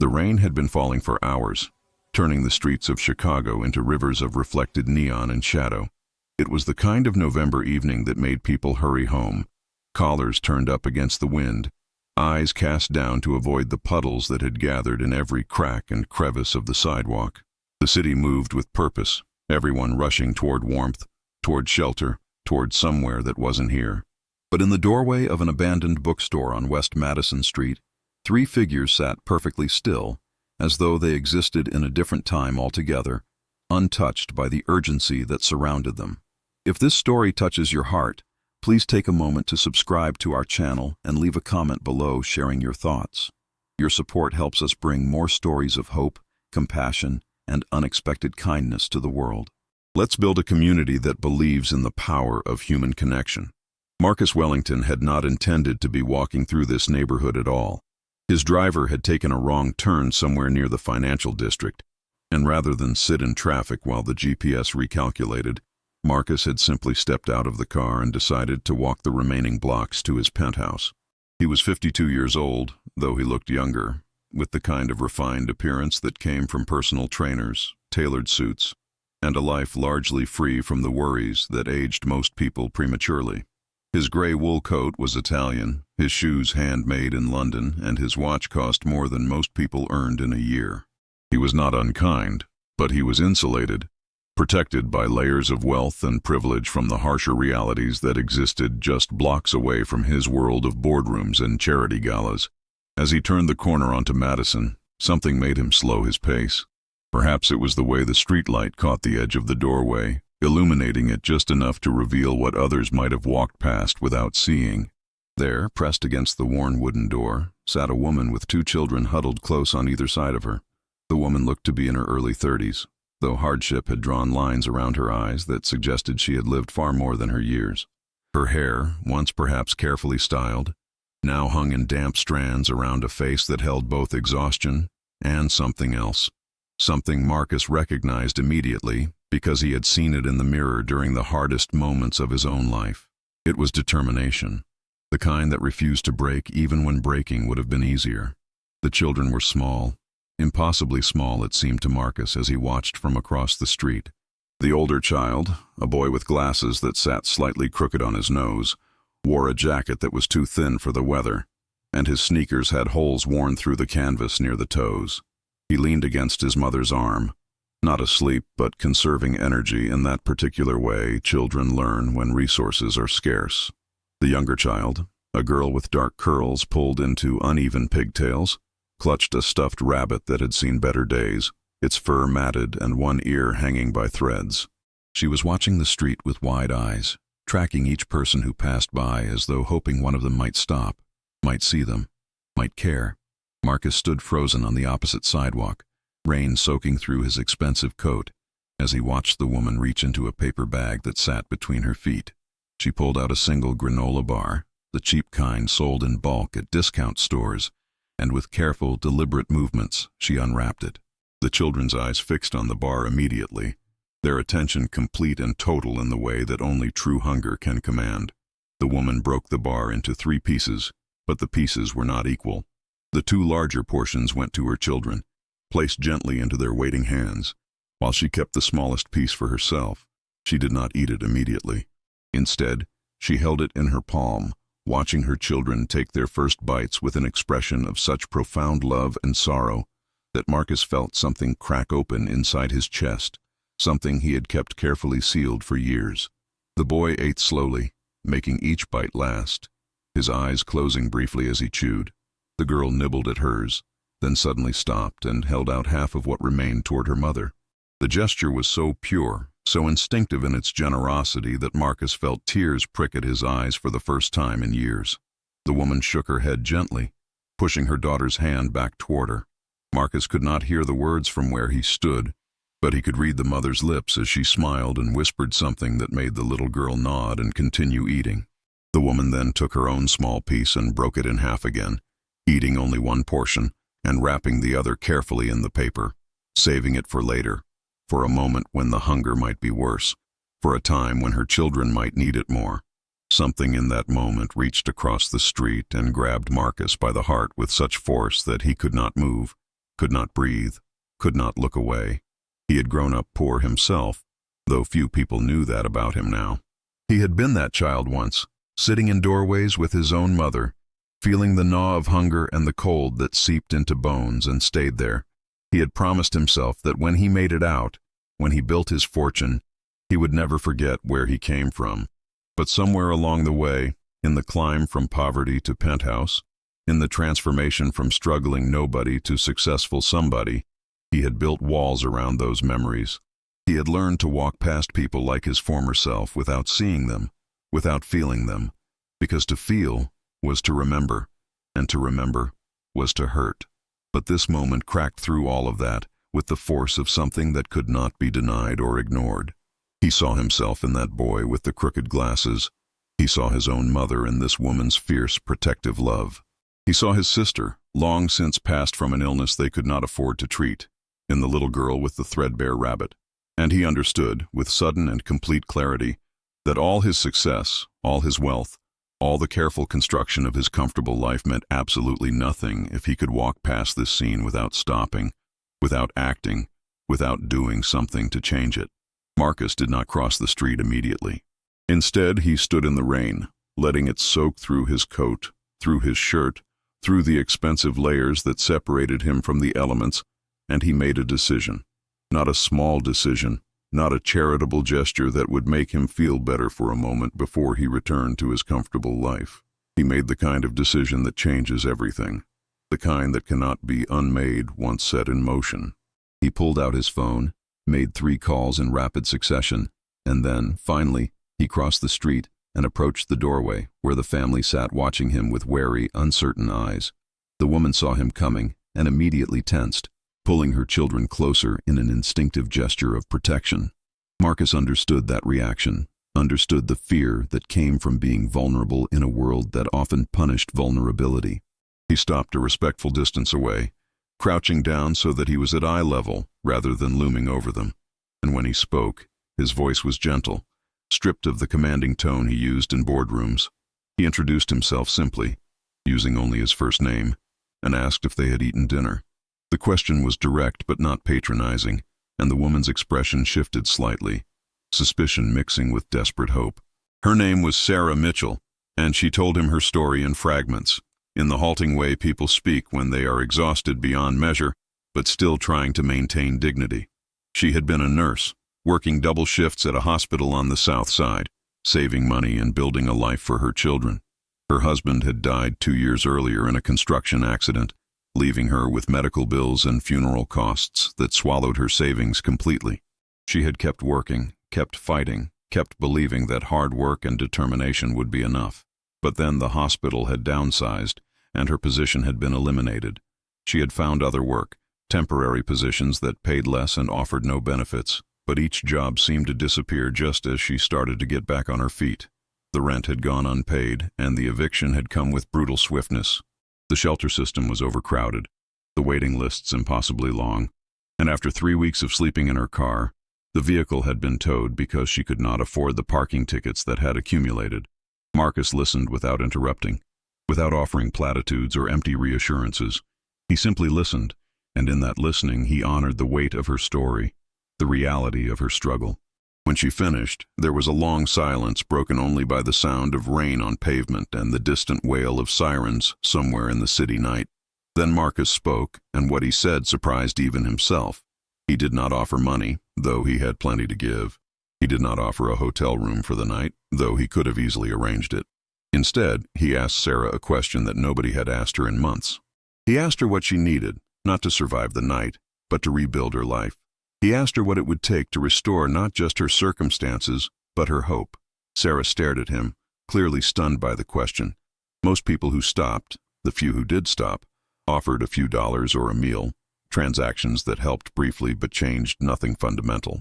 The rain had been falling for hours, turning the streets of Chicago into rivers of reflected neon and shadow. It was the kind of November evening that made people hurry home, collars turned up against the wind, eyes cast down to avoid the puddles that had gathered in every crack and crevice of the sidewalk. The city moved with purpose, everyone rushing toward warmth, toward shelter, toward somewhere that wasn't here. But in the doorway of an abandoned bookstore on West Madison Street, 3 figures sat perfectly still, as though they existed in a different time altogether, untouched by the urgency that surrounded them. If this story touches your heart, please take a moment to subscribe to our channel and leave a comment below sharing your thoughts. Your support helps us bring more stories of hope, compassion, and unexpected kindness to the world. Let's build a community that believes in the power of human connection. Marcus Wellington had not intended to be walking through this neighborhood at all. His driver had taken a wrong turn somewhere near the financial district, and rather than sit in traffic while the GPS recalculated, Marcus had simply stepped out of the car and decided to walk the remaining blocks to his penthouse. He was 52 years old, though he looked younger, with the kind of refined appearance that came from personal trainers, tailored suits, and a life largely free from the worries that aged most people prematurely. His gray wool coat was Italian, his shoes handmade in London, and his watch cost more than most people earned in a year. He was not unkind, but he was insulated, protected by layers of wealth and privilege from the harsher realities that existed just blocks away from his world of boardrooms and charity galas. As he turned the corner onto Madison, something made him slow his pace. Perhaps it was the way the streetlight caught the edge of the doorway, illuminating it just enough to reveal what others might have walked past without seeing. There, pressed against the worn wooden door, sat a woman with 2 children huddled close on either side of her. The woman looked to be in her early 30s, though hardship had drawn lines around her eyes that suggested she had lived far more than her years. Her hair, once perhaps carefully styled, now hung in damp strands around a face that held both exhaustion and something else. Something Marcus recognized immediately because he had seen it in the mirror during the hardest moments of his own life. It was determination, the kind that refused to break even when breaking would have been easier. The children were small, impossibly small it seemed to Marcus as he watched from across the street. The older child, a boy with glasses that sat slightly crooked on his nose, wore a jacket that was too thin for the weather, and his sneakers had holes worn through the canvas near the toes. He leaned against his mother's arm, not asleep but conserving energy in that particular way children learn when resources are scarce. The younger child, a girl with dark curls pulled into uneven pigtails, clutched a stuffed rabbit that had seen better days, its fur matted and one ear hanging by threads. She was watching the street with wide eyes, tracking each person who passed by as though hoping one of them might stop, might see them, might care. Marcus stood frozen on the opposite sidewalk, rain soaking through his expensive coat, as he watched the woman reach into a paper bag that sat between her feet. She pulled out a single granola bar, the cheap kind sold in bulk at discount stores, and with careful, deliberate movements, she unwrapped it. The children's eyes fixed on the bar immediately, their attention complete and total in the way that only true hunger can command. The woman broke the bar into 3 pieces, but the pieces were not equal. The 2 larger portions went to her children, placed gently into their waiting hands, while she kept the smallest piece for herself. She did not eat it immediately. Instead, she held it in her palm, watching her children take their first bites with an expression of such profound love and sorrow that Marcus felt something crack open inside his chest, something he had kept carefully sealed for years. The boy ate slowly, making each bite last, his eyes closing briefly as he chewed. The girl nibbled at hers, then suddenly stopped and held out half of what remained toward her mother. The gesture was so pure, so instinctive in its generosity that Marcus felt tears prick at his eyes for the first time in years. The woman shook her head gently, pushing her daughter's hand back toward her. Marcus could not hear the words from where he stood, but he could read the mother's lips as she smiled and whispered something that made the little girl nod and continue eating. The woman then took her own small piece and broke it in half again, eating only one portion and wrapping the other carefully in the paper, saving it for later, for a moment when the hunger might be worse, for a time when her children might need it more. Something in that moment reached across the street and grabbed Marcus by the heart with such force that he could not move, could not breathe, could not look away. He had grown up poor himself, though few people knew that about him now. He had been that child once, sitting in doorways with his own mother, feeling the gnaw of hunger and the cold that seeped into bones and stayed there. He had promised himself that when he made it out, when he built his fortune, he would never forget where he came from. But somewhere along the way, in the climb from poverty to penthouse, in the transformation from struggling nobody to successful somebody, he had built walls around those memories. He had learned to walk past people like his former self without seeing them, without feeling them, because to feel was to remember, and to remember was to hurt. But this moment cracked through all of that with the force of something that could not be denied or ignored. He saw himself in that boy with the crooked glasses. He saw his own mother in this woman's fierce, protective love. He saw his sister, long since passed from an illness they could not afford to treat, in the little girl with the threadbare rabbit. And he understood, with sudden and complete clarity, that all his success, all his wealth, all the careful construction of his comfortable life meant absolutely nothing if he could walk past this scene without stopping, without acting, without doing something to change it. Marcus did not cross the street immediately. Instead, he stood in the rain, letting it soak through his coat, through his shirt, through the expensive layers that separated him from the elements, and he made a decision. Not a small decision, not a charitable gesture that would make him feel better for a moment before he returned to his comfortable life. He made the kind of decision that changes everything, the kind that cannot be unmade once set in motion. He pulled out his phone, made 3 calls in rapid succession, and then, finally, he crossed the street and approached the doorway where the family sat watching him with wary, uncertain eyes. The woman saw him coming and immediately tensed, pulling her children closer in an instinctive gesture of protection. Marcus understood that reaction, understood the fear that came from being vulnerable in a world that often punished vulnerability. He stopped a respectful distance away, crouching down so that he was at eye level rather than looming over them. And when he spoke, his voice was gentle, stripped of the commanding tone he used in boardrooms. He introduced himself simply, using only his first name, and asked if they had eaten dinner. The question was direct but not patronizing, and the woman's expression shifted slightly, suspicion mixing with desperate hope. Her name was Sarah Mitchell, and she told him her story in fragments, in the halting way people speak when they are exhausted beyond measure, but still trying to maintain dignity. She had been a nurse, working double shifts at a hospital on the South Side, saving money and building a life for her children. Her husband had died 2 years earlier in a construction accident, leaving her with medical bills and funeral costs that swallowed her savings completely. She had kept working, kept fighting, kept believing that hard work and determination would be enough. But then the hospital had downsized, and her position had been eliminated. She had found other work, temporary positions that paid less and offered no benefits, but each job seemed to disappear just as she started to get back on her feet. The rent had gone unpaid, and the eviction had come with brutal swiftness. The shelter system was overcrowded, the waiting lists impossibly long, and after 3 weeks of sleeping in her car, the vehicle had been towed because she could not afford the parking tickets that had accumulated. Marcus listened without interrupting, without offering platitudes or empty reassurances. He simply listened, and in that listening he honored the weight of her story, the reality of her struggle. When she finished, there was a long silence broken only by the sound of rain on pavement and the distant wail of sirens somewhere in the city night. Then Marcus spoke, and what he said surprised even himself. He did not offer money, though he had plenty to give. He did not offer a hotel room for the night, though he could have easily arranged it. Instead, he asked Sarah a question that nobody had asked her in months. He asked her what she needed, not to survive the night, but to rebuild her life. He asked her what it would take to restore not just her circumstances, but her hope. Sarah stared at him, clearly stunned by the question. Most people who stopped, the few who did stop, offered a few dollars or a meal, transactions that helped briefly but changed nothing fundamental.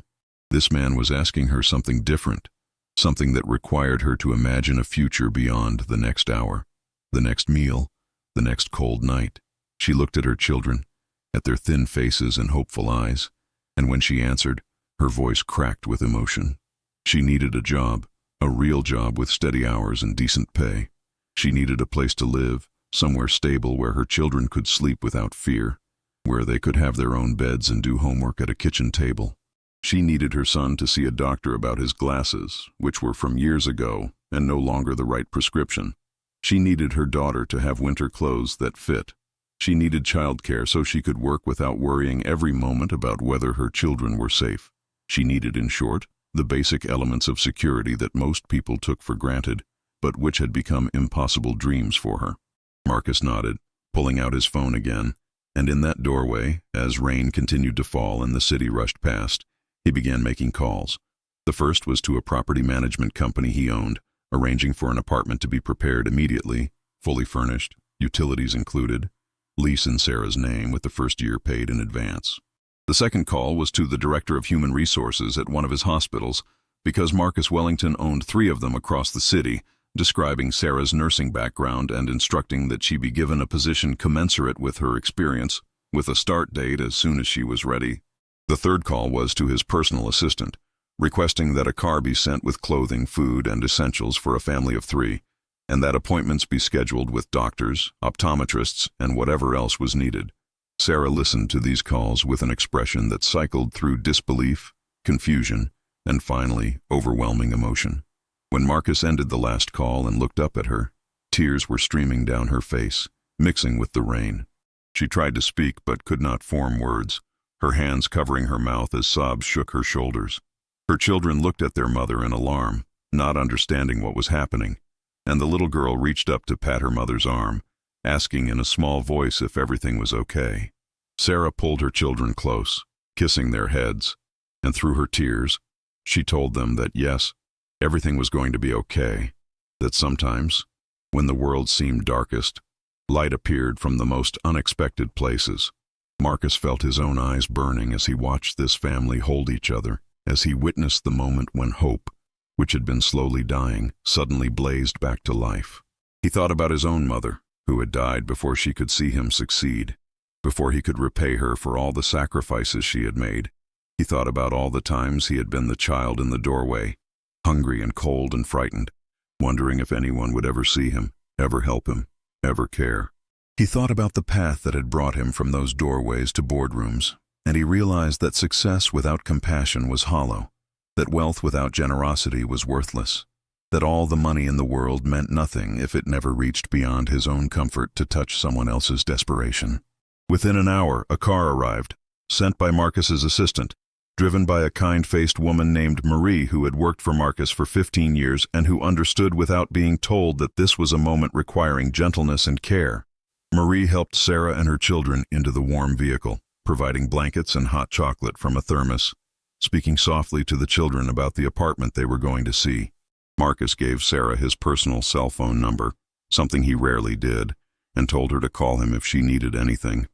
This man was asking her something different, something that required her to imagine a future beyond the next hour, the next meal, the next cold night. She looked at her children, at their thin faces and hopeful eyes, and when she answered, her voice cracked with emotion. She needed a job, a real job with steady hours and decent pay. She needed a place to live, somewhere stable where her children could sleep without fear. where they could have their own beds and do homework at a kitchen table. She needed her son to see a doctor about his glasses, which were from years ago and no longer the right prescription. She needed her daughter to have winter clothes that fit. She needed childcare so she could work without worrying every moment about whether her children were safe. She needed, in short, the basic elements of security that most people took for granted, but which had become impossible dreams for her. Marcus nodded, pulling out his phone again, and in that doorway, as rain continued to fall and the city rushed past, he began making calls. The first was to a property management company he owned, arranging for an apartment to be prepared immediately, fully furnished, utilities included, lease in Sarah's name with the first year paid in advance. The second call was to the director of human resources at one of his hospitals, because Marcus Wellington owned 3 of them across the city, describing Sarah's nursing background and instructing that she be given a position commensurate with her experience, with a start date as soon as she was ready. The third call was to his personal assistant, requesting that a car be sent with clothing, food, and essentials for a family of 3, and that appointments be scheduled with doctors, optometrists, and whatever else was needed. Sarah listened to these calls with an expression that cycled through disbelief, confusion, and finally, overwhelming emotion. When Marcus ended the last call and looked up at her, tears were streaming down her face, mixing with the rain. She tried to speak but could not form words, her hands covering her mouth as sobs shook her shoulders. Her children looked at their mother in alarm, not understanding what was happening, and the little girl reached up to pat her mother's arm, asking in a small voice if everything was okay. Sarah pulled her children close, kissing their heads, and through her tears, she told them that yes, everything was going to be okay, that sometimes, when the world seemed darkest, light appeared from the most unexpected places. Marcus felt his own eyes burning as he watched this family hold each other, as he witnessed the moment when hope, which had been slowly dying, suddenly blazed back to life. He thought about his own mother, who had died before she could see him succeed, before he could repay her for all the sacrifices she had made. He thought about all the times he had been the child in the doorway, hungry and cold and frightened, wondering if anyone would ever see him, ever help him, ever care. He thought about the path that had brought him from those doorways to boardrooms, and he realized that success without compassion was hollow, that wealth without generosity was worthless, that all the money in the world meant nothing if it never reached beyond his own comfort to touch someone else's desperation. Within an hour, a car arrived, sent by Marcus's assistant, driven by a kind-faced woman named Marie who had worked for Marcus for 15 years and who understood without being told that this was a moment requiring gentleness and care. Marie helped Sarah and her children into the warm vehicle, providing blankets and hot chocolate from a thermos, speaking softly to the children about the apartment they were going to see. Marcus gave Sarah his personal cell phone number, something he rarely did, and told her to call him if she needed anything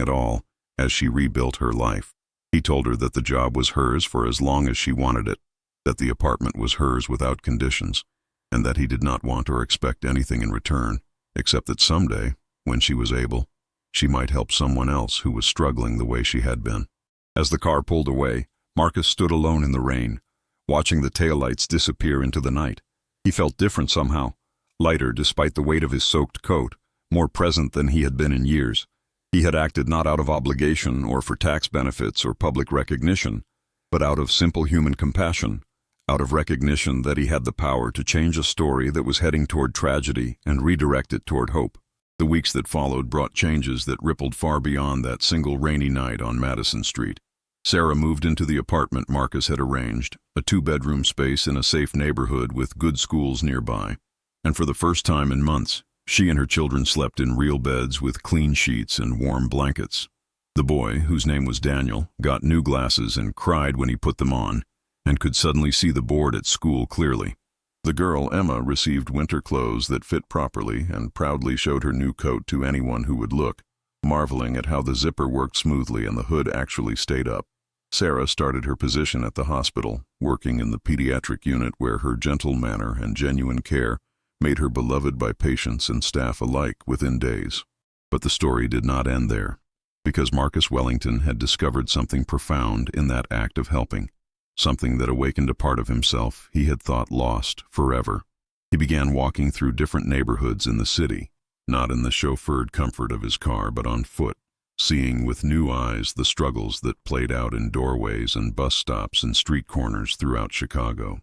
at all, as she rebuilt her life. He told her that the job was hers for as long as she wanted it, that the apartment was hers without conditions, and that he did not want or expect anything in return, except that someday, when she was able, she might help someone else who was struggling the way she had been. As the car pulled away, Marcus stood alone in the rain, watching the taillights disappear into the night. He felt different somehow, lighter despite the weight of his soaked coat, more present than he had been in years. He had acted not out of obligation or for tax benefits or public recognition, but out of simple human compassion, out of recognition that he had the power to change a story that was heading toward tragedy and redirect it toward hope. The weeks that followed brought changes that rippled far beyond that single rainy night on Madison Street. Sarah moved into the apartment Marcus had arranged, a 2-bedroom space in a safe neighborhood with good schools nearby. And for the first time in months, she and her children slept in real beds with clean sheets and warm blankets. The boy, whose name was Daniel, got new glasses and cried when he put them on, and could suddenly see the board at school clearly. The girl, Emma, received winter clothes that fit properly and proudly showed her new coat to anyone who would look, marveling at how the zipper worked smoothly and the hood actually stayed up. Sarah started her position at the hospital, working in the pediatric unit where her gentle manner and genuine care made her beloved by patients and staff alike within days. But the story did not end there, because Marcus Wellington had discovered something profound in that act of helping, something that awakened a part of himself he had thought lost forever. He began walking through different neighborhoods in the city, not in the chauffeured comfort of his car, but on foot, seeing with new eyes the struggles that played out in doorways and bus stops and street corners throughout Chicago.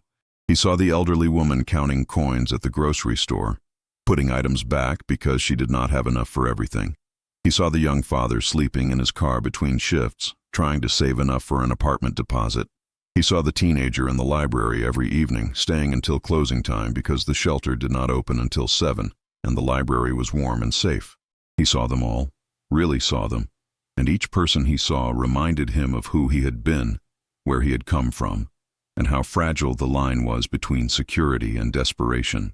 He saw the elderly woman counting coins at the grocery store, putting items back because she did not have enough for everything. He saw the young father sleeping in his car between shifts, trying to save enough for an apartment deposit. He saw the teenager in the library every evening, staying until closing time because the shelter did not open until 7, and the library was warm and safe. He saw them all, really saw them, and each person he saw reminded him of who he had been, where he had come from, and how fragile the line was between security and desperation.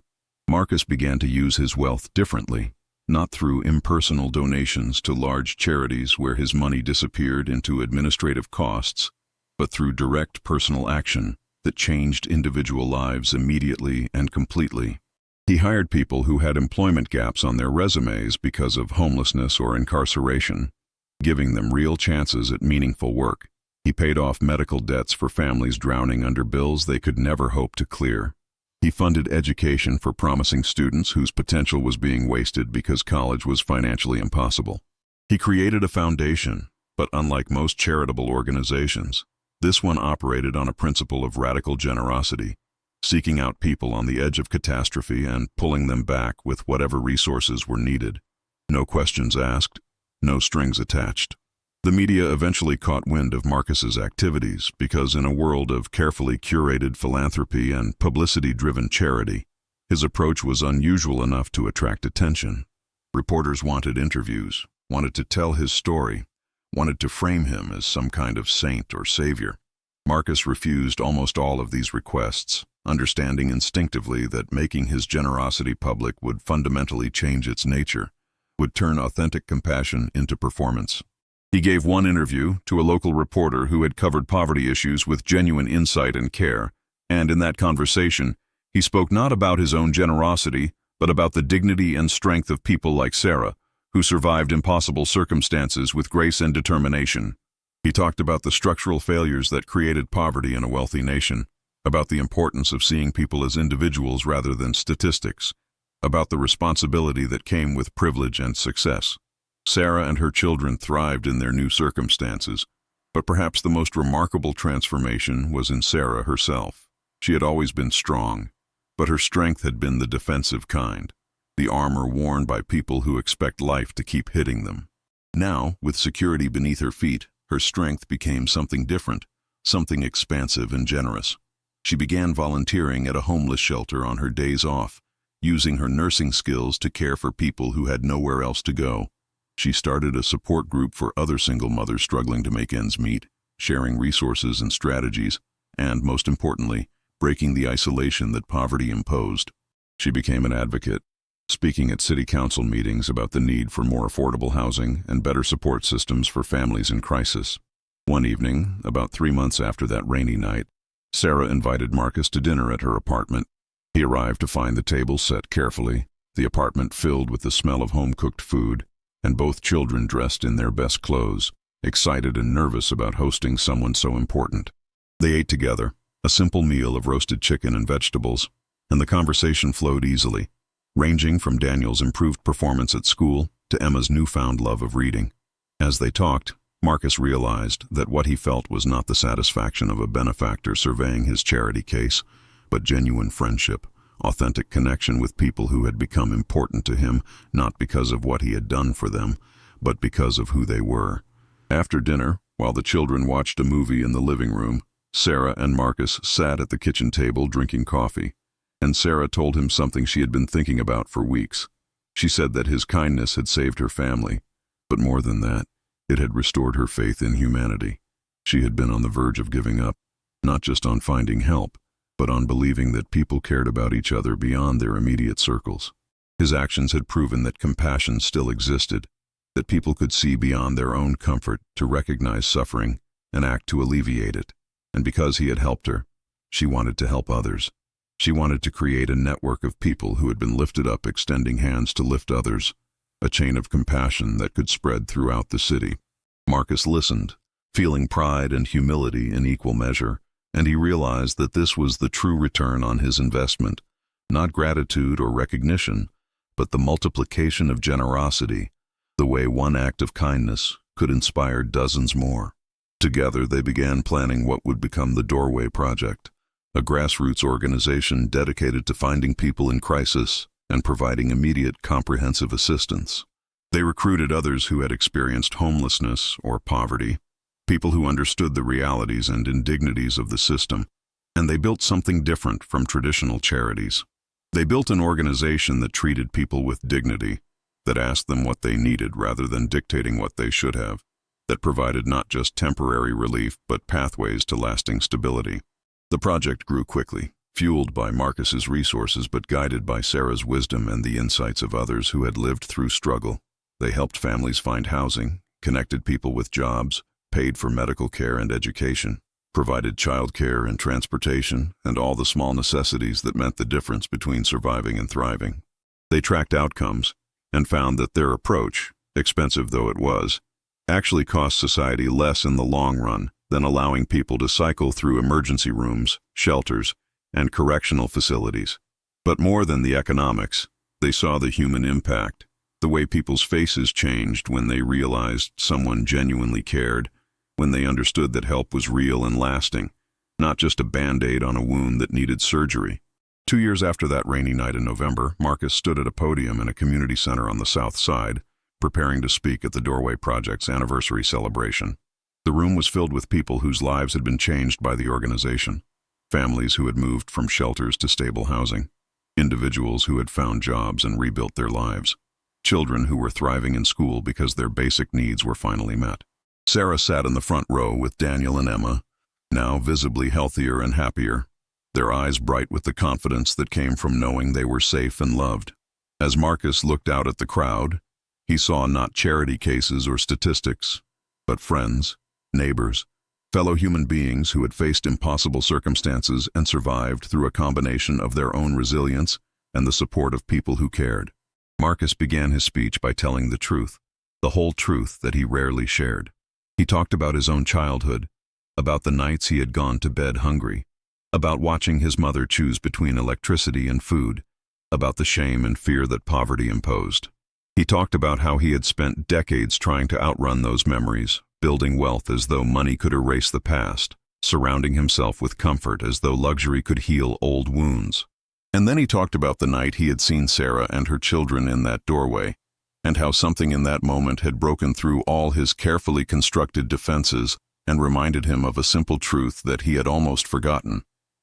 Marcus began to use his wealth differently, not through impersonal donations to large charities where his money disappeared into administrative costs, but through direct personal action that changed individual lives immediately and completely. He hired people who had employment gaps on their resumes because of homelessness or incarceration, giving them real chances at meaningful work. He paid off medical debts for families drowning under bills they could never hope to clear. He funded education for promising students whose potential was being wasted because college was financially impossible. He created a foundation, but unlike most charitable organizations, this one operated on a principle of radical generosity, seeking out people on the edge of catastrophe and pulling them back with whatever resources were needed. No questions asked, no strings attached. The media eventually caught wind of Marcus's activities because in a world of carefully curated philanthropy and publicity-driven charity, his approach was unusual enough to attract attention. Reporters wanted interviews, wanted to tell his story, wanted to frame him as some kind of saint or savior. Marcus refused almost all of these requests, understanding instinctively that making his generosity public would fundamentally change its nature, would turn authentic compassion into performance. He gave one interview to a local reporter who had covered poverty issues with genuine insight and care, and in that conversation, he spoke not about his own generosity, but about the dignity and strength of people like Sarah, who survived impossible circumstances with grace and determination. He talked about the structural failures that created poverty in a wealthy nation, about the importance of seeing people as individuals rather than statistics, about the responsibility that came with privilege and success. Sarah and her children thrived in their new circumstances, but perhaps the most remarkable transformation was in Sarah herself. She had always been strong, but her strength had been the defensive kind, the armor worn by people who expect life to keep hitting them. Now, with security beneath her feet, her strength became something different, something expansive and generous. She began volunteering at a homeless shelter on her days off, using her nursing skills to care for people who had nowhere else to go. She started a support group for other single mothers struggling to make ends meet, sharing resources and strategies, and, most importantly, breaking the isolation that poverty imposed. She became an advocate, speaking at city council meetings about the need for more affordable housing and better support systems for families in crisis. One evening, about 3 months after that rainy night, Sarah invited Marcus to dinner at her apartment. He arrived to find the table set carefully, the apartment filled with the smell of home-cooked food, and both children dressed in their best clothes, excited and nervous about hosting someone so important. They ate together, a simple meal of roasted chicken and vegetables, and the conversation flowed easily, ranging from Daniel's improved performance at school to Emma's newfound love of reading. As they talked, Marcus realized that what he felt was not the satisfaction of a benefactor surveying his charity case, but genuine friendship, authentic connection with people who had become important to him, not because of what he had done for them, but because of who they were. After dinner, while the children watched a movie in the living room, Sarah and Marcus sat at the kitchen table drinking coffee, and Sarah told him something she had been thinking about for weeks. She said that his kindness had saved her family, but more than that, it had restored her faith in humanity. She had been on the verge of giving up, not just on finding help, but on believing that people cared about each other beyond their immediate circles. His actions had proven that compassion still existed, that people could see beyond their own comfort to recognize suffering and act to alleviate it. And because he had helped her, she wanted to help others. She wanted to create a network of people who had been lifted up, extending hands to lift others, a chain of compassion that could spread throughout the city. Marcus listened, feeling pride and humility in equal measure, and he realized that this was the true return on his investment, not gratitude or recognition, but the multiplication of generosity, the way one act of kindness, could inspire dozens more. Together, they began planning what would become the Doorway Project, a grassroots organization dedicated to finding people in crisis and providing immediate, comprehensive assistance. They recruited others who had experienced homelessness or poverty, people who understood the realities and indignities of the system, and they built something different from traditional charities. They built an organization that treated people with dignity, that asked them what they needed rather than dictating what they should have, that provided not just temporary relief but pathways to lasting stability. The project grew quickly, fueled by Marcus's resources but guided by Sarah's wisdom and the insights of others who had lived through struggle. They helped families find housing, connected people with jobs, paid for medical care and education, provided childcare and transportation, and all the small necessities that meant the difference between surviving and thriving. They tracked outcomes and found that their approach, expensive though it was, actually cost society less in the long run than allowing people to cycle through emergency rooms, shelters, and correctional facilities. But more than the economics, they saw the human impact, the way people's faces changed when they realized someone genuinely cared, when they understood that help was real and lasting, not just a Band-Aid on a wound that needed surgery. 2 years after that rainy night in November, Marcus stood at a podium in a community center on the south side, preparing to speak at the Doorway Project's anniversary celebration. The room was filled with people whose lives had been changed by the organization, families who had moved from shelters to stable housing, individuals who had found jobs and rebuilt their lives, children who were thriving in school because their basic needs were finally met. Sarah sat in the front row with Daniel and Emma, now visibly healthier and happier, their eyes bright with the confidence that came from knowing they were safe and loved. As Marcus looked out at the crowd, he saw not charity cases or statistics, but friends, neighbors, fellow human beings who had faced impossible circumstances and survived through a combination of their own resilience and the support of people who cared. Marcus began his speech by telling the truth, the whole truth that he rarely shared. He talked about his own childhood, about the nights he had gone to bed hungry, about watching his mother choose between electricity and food, about the shame and fear that poverty imposed. He talked about how he had spent decades trying to outrun those memories, building wealth as though money could erase the past, surrounding himself with comfort as though luxury could heal old wounds. And then he talked about the night he had seen Sarah and her children in that doorway, and how something in that moment had broken through all his carefully constructed defenses and reminded him of a simple truth that he had almost forgotten,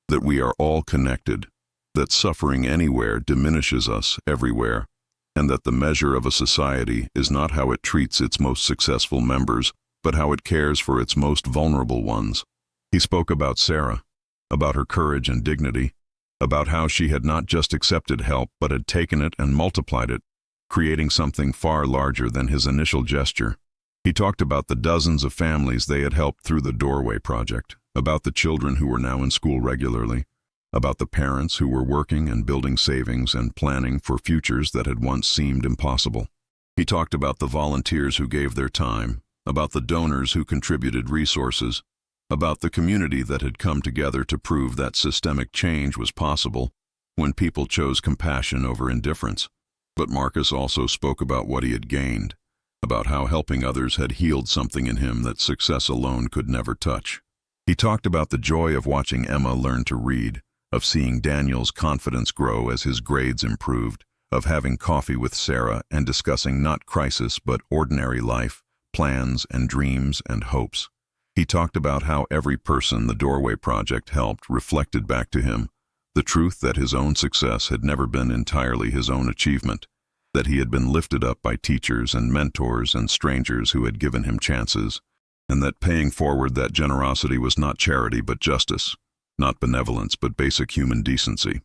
that we are all connected, that suffering anywhere diminishes us everywhere, and that the measure of a society is not how it treats its most successful members, but how it cares for its most vulnerable ones. He spoke about Sarah, about her courage and dignity, about how she had not just accepted help but had taken it and multiplied it, creating something far larger than his initial gesture. He talked about the dozens of families they had helped through the Doorway Project, about the children who were now in school regularly, about the parents who were working and building savings and planning for futures that had once seemed impossible. He talked about the volunteers who gave their time, about the donors who contributed resources, about the community that had come together to prove that systemic change was possible when people chose compassion over indifference. But Marcus also spoke about what he had gained, about how helping others had healed something in him that success alone could never touch. He talked about the joy of watching Emma learn to read, of seeing Daniel's confidence grow as his grades improved, of having coffee with Sarah and discussing not crisis but ordinary life, plans and dreams and hopes. He talked about how every person the Doorway Project helped reflected back to him the truth that his own success had never been entirely his own achievement, that he had been lifted up by teachers and mentors and strangers who had given him chances, and that paying forward that generosity was not charity but justice, not benevolence but basic human decency.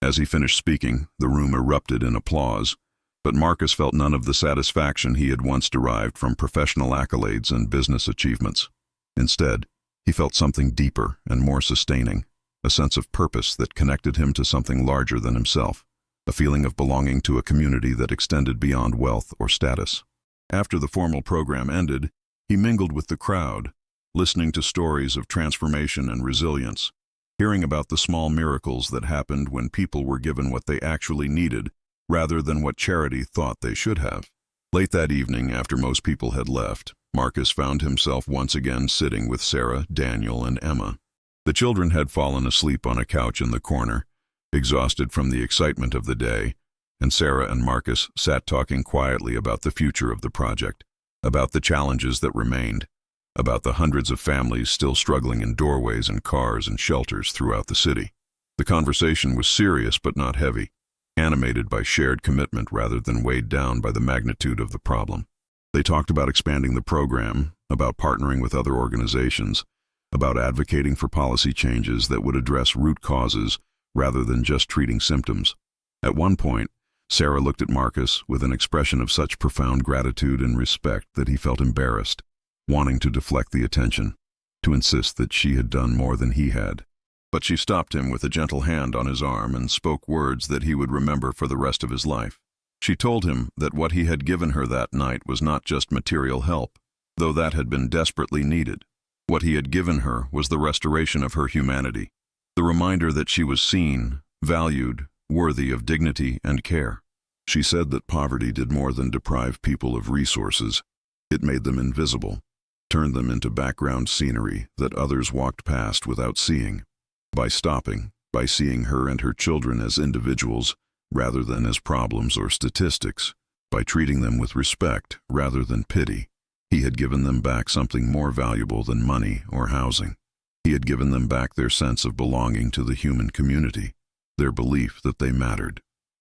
As he finished speaking, the room erupted in applause, but Marcus felt none of the satisfaction he had once derived from professional accolades and business achievements. Instead, he felt something deeper and more sustaining, a sense of purpose that connected him to something larger than himself, a feeling of belonging to a community that extended beyond wealth or status. After the formal program ended, he mingled with the crowd, listening to stories of transformation and resilience, hearing about the small miracles that happened when people were given what they actually needed rather than what charity thought they should have. Late that evening, after most people had left, Marcus found himself once again sitting with Sarah, Daniel, and Emma. The children had fallen asleep on a couch in the corner, exhausted from the excitement of the day, and Sarah and Marcus sat talking quietly about the future of the project, about the challenges that remained, about the hundreds of families still struggling in doorways and cars and shelters throughout the city. The conversation was serious but not heavy, animated by shared commitment rather than weighed down by the magnitude of the problem. They talked about expanding the program, about partnering with other organizations, about advocating for policy changes that would address root causes rather than just treating symptoms. At one point, Sarah looked at Marcus with an expression of such profound gratitude and respect that he felt embarrassed, wanting to deflect the attention, to insist that she had done more than he had. But she stopped him with a gentle hand on his arm and spoke words that he would remember for the rest of his life. She told him that what he had given her that night was not just material help, though that had been desperately needed. What he had given her was the restoration of her humanity, the reminder that she was seen, valued, worthy of dignity and care. She said that poverty did more than deprive people of resources. It made them invisible, turned them into background scenery that others walked past without seeing. By stopping, by seeing her and her children as individuals rather than as problems or statistics, by treating them with respect rather than pity, he had given them back something more valuable than money or housing. He had given them back their sense of belonging to the human community, their belief that they mattered.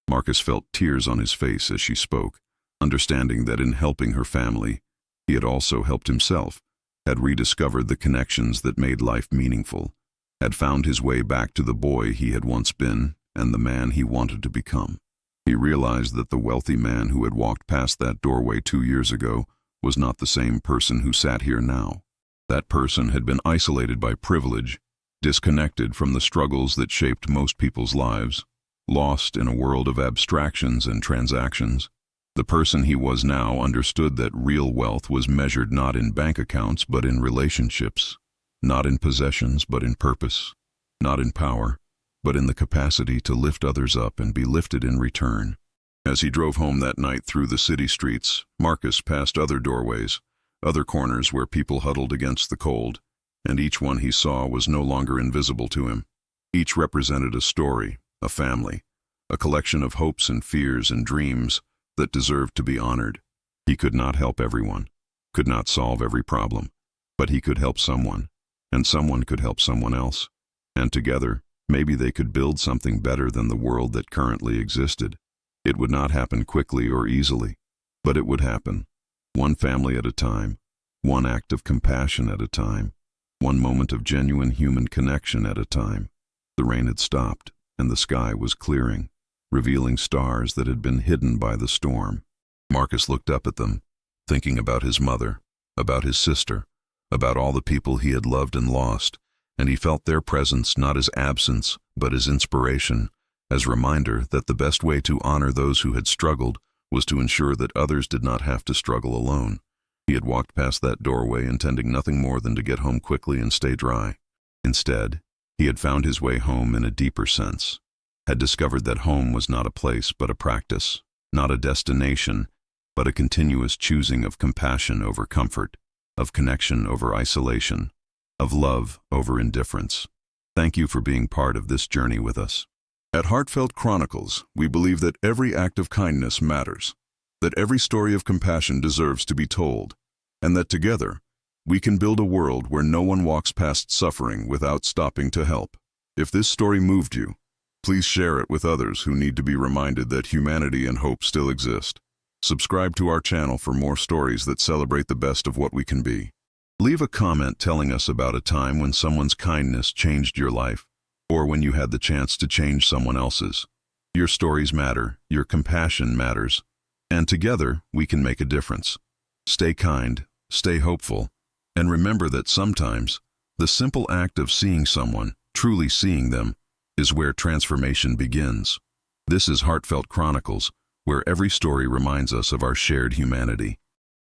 Marcus felt tears on his face as she spoke, understanding that in helping her family, he had also helped himself, had rediscovered the connections that made life meaningful, had found his way back to the boy he had once been and the man he wanted to become. He realized that the wealthy man who had walked past that doorway 2 years ago was not the same person who sat here now. That person had been isolated by privilege, disconnected from the struggles that shaped most people's lives, lost in a world of abstractions and transactions. The person he was now understood that real wealth was measured not in bank accounts but in relationships, not in possessions but in purpose, not in power, but in the capacity to lift others up and be lifted in return. As he drove home that night through the city streets, Marcus passed other doorways, other corners where people huddled against the cold, and each one he saw was no longer invisible to him. Each represented a story, a family, a collection of hopes and fears and dreams that deserved to be honored. He could not help everyone, could not solve every problem, but he could help someone, and someone could help someone else, and together, maybe they could build something better than the world that currently existed. It would not happen quickly or easily, but it would happen, one family at a time, one act of compassion at a time, one moment of genuine human connection at a time. The rain had stopped, and the sky was clearing, revealing stars that had been hidden by the storm. Marcus looked up at them, thinking about his mother, about his sister, about all the people he had loved and lost, and he felt their presence not as absence, but as inspiration, as reminder that the best way to honor those who had struggled was to ensure that others did not have to struggle alone. He had walked past that doorway intending nothing more than to get home quickly and stay dry. Instead, he had found his way home in a deeper sense, had discovered that home was not a place but a practice, not a destination, but a continuous choosing of compassion over comfort, of connection over isolation, of love over indifference. Thank you for being part of this journey with us. At Heartfelt Chronicles, we believe that every act of kindness matters, that every story of compassion deserves to be told, and that together, we can build a world where no one walks past suffering without stopping to help. If this story moved you, please share it with others who need to be reminded that humanity and hope still exist. Subscribe to our channel for more stories that celebrate the best of what we can be. Leave a comment telling us about a time when someone's kindness changed your life, or when you had the chance to change someone else's. Your stories matter, your compassion matters, and together we can make a difference. Stay kind, stay hopeful, and remember that sometimes the simple act of seeing someone, truly seeing them, is where transformation begins. This is Heartfelt Chronicles, where every story reminds us of our shared humanity.